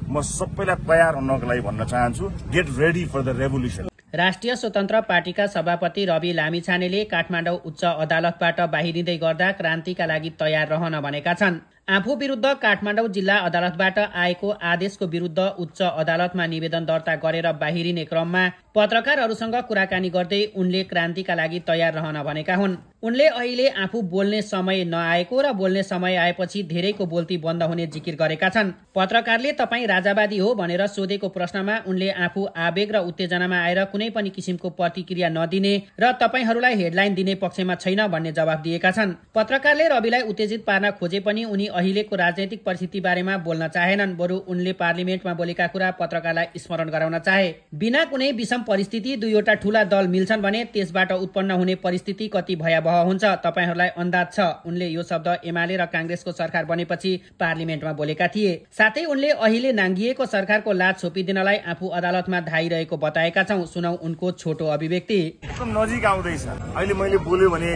म सबैलाई तयार हुनको लागि भन्न चाहन्छु, get ready for the revolution. राष्ट्रिय स्वतन्त्र पार्टीका सभापति रवि लामिछानेले काठमाडौँ उच्च अदालतबाट बाहिरिँदै गर्दा क्रान्तिका लागि तयार रहन भनेका छन्। आफू विरुद्ध काठमाडौँ जिल्ला अदालतबाट आएको आदेशको विरुद्ध उच्च अदालतमा निवेदन दर्ता गरेर बाहिरिने क्रममा पत्रकारहरूसँग कुराकानी गर्दै उनले क्रान्तिका लागि तयार रहन भनेका हुन्। उनले अहिले आफू बोल्ने समय नआएको र बोल्ने समय आएपछि धेरैको बोल्ती बन्द हुने जिकिर गरेका छन्। पत्रकारले तपाईँ राजावादी हो भनेर सोधेको प्रश्नमा उनले आफू आवेग र उत्तेजनामा आएर कुनै पनि किसिमको प्रतिक्रिया नदिने र तपाईहरूलाई हेडलाइन दिने पक्षमा छैन भन्ने जवाफ दिएका छन्। पत्रकारले रविलाई उत्तेजित पार्न खोजे पनि उनी अहिलेको राजनैतिक परिस्थिति बारेमा बोल्न चाहेनन्। बरु उनले पार्लिमेन्टमा बोलेका कुरा पत्रकारलाई स्मरण गराउन चाहे। बिना कुनै विषम परिस्थिति दुईवटा ठूला दल मिल्छन् भने त्यसबाट उत्पन्न हुने परिस्थिति कति भयावह हुन्छ तपाईहरूलाई अन्दाज छ। उनले यो शब्द एमाले र कांग्रेसको सरकार बनेपछि पार्लिमेन्टमा बोलेका थिए। साथै उनले अहिले नाङ्गिएको सरकारको लाज छोपिदिनलाई आफू अदालतमा धाइरहेको बताएका छौं। सुनौ उनको छोटो अभिव्यक्ति। एकदम नजिक आउँदैछ। अहिले मैले बोल्यो भने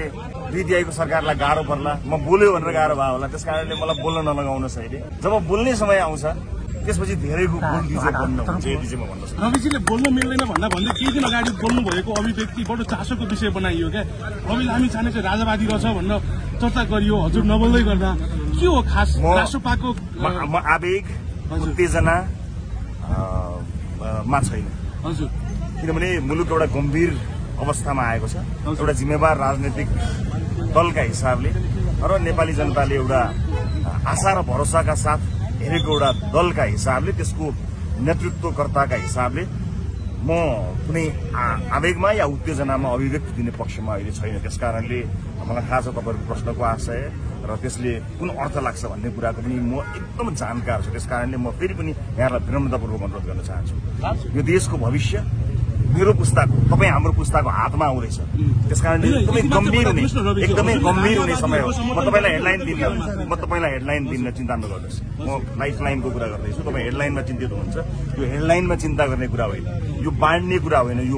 बीडीआईको सरकारलाई गाह्रो पर्ला, म बोल्यो भनेर गाह्रो भयो होला, त्यसकारणले मलाई बोल्न नलगाउनुहोस्। अहिले जब बोल्ने समय आउँछ त्यसपछि धेरैको बोल्दी चाहिँ बन्द हुन्छ। यति चाहिँ म भन्न सक्छु। रविजीले बोल्न मिल्दैन भन्दा केही दिन अगाडि बोल्नु भएको अभिव्यक्ति बडो चासोको विषय बनाइयो क्या। रवि लामिछाने चाहिँ राजावादी रहेछ भन्न चर्चा गरियो, हजुर नबोल्दै गर्दा के हो खास राष्ट्रपाको? म आवेग उत्तेजना मा छैन हजुर, किनभने मुलुक एउटा गम्भीर अवस्थामा आएको छ। एउटा जिम्मेवार राजनैतिक दलका हिसाबले र नेपाली जनताले एउटा आशा र भरोसाका साथ हेरेको एउटा दलका हिसाबले, त्यसको नेतृत्वकर्ताका हिसाबले म कुनै आवेगमा या उत्तेजनामा अभिव्यक्ति दिने पक्षमा अहिले छैन। त्यसकारणले मलाई थाहा छ तपाईँहरूको प्रश्नको आशय र त्यसले कुन अर्थ लाग्छ भन्ने कुराको पनि म एकदम जानकार छु। त्यसकारणले म फेरि पनि यहाँलाई विनम्रतापूर्वक अनुरोध गर्न चाहन्छु, यो देशको भविष्य मेरो पुस्ताको, तपाईँ हाम्रो पुस्ताको हातमा आउँदैछ। त्यसकारणले एकदमै गम्भीर हुने समय हो। म तपाईँलाई हेडलाइन दिन्न, चिन्ता नगर्नुहोस्। म लाइफ लाइनको कुरा गर्दैछु। तपाईँ हेडलाइनमा चिन्तित हुनुहुन्छ, यो हेडलाइनमा चिन्ता गर्ने कुरा होइन, यो बाँड्ने कुरा होइन, यो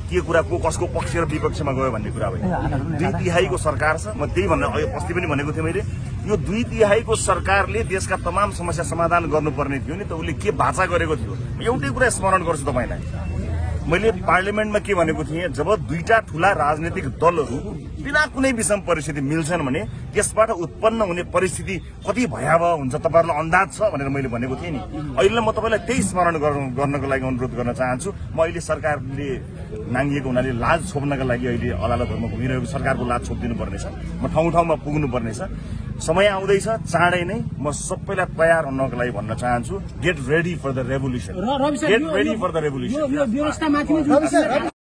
के कुरा को कसको पक्ष र विपक्षमा गयो भन्ने कुरा होइन। 2/3 सरकार छ। म त्यही भन्न अस्ति पनि भनेको थिएँ मैले, यो 2/3 सरकारले देशका तमाम समस्या समाधान गर्नुपर्ने थियो नि त। उसले के भाषा गरेको थियो? एउटै कुरा स्मरण गर्छु तपाईँलाई। मैले पार्लिमेन्टमा के भनेको थिएँ, जब दुईटा ठूला राजनैतिक दलहरू बिना कुनै विषम परिस्थिति मिल्छन् भने त्यसबाट उत्पन्न हुने परिस्थिति कति भयावह हुन्छ तपाईँहरूलाई अन्दाज छ भनेर मैले भनेको थिएँ नि। अहिले म तपाईँलाई त्यही स्मरण गर्नको लागि अनुरोध गर्न चाहन्छु। म अहिले सरकारले नाङ्गिएको हुनाले लाज छोप्नका लागि अहिले अदालतहरूमा घुमिरहेको सरकारको लाज छोपिदिनु पर्नेछ। म ठाउँ ठाउँमा पुग्नु पर्नेछ। समय आउँदैछ चाँडै नै। म सबैलाई तयार हुनको लागि भन्न चाहन्छु, get ready for the revolution. Get ready for the revolution.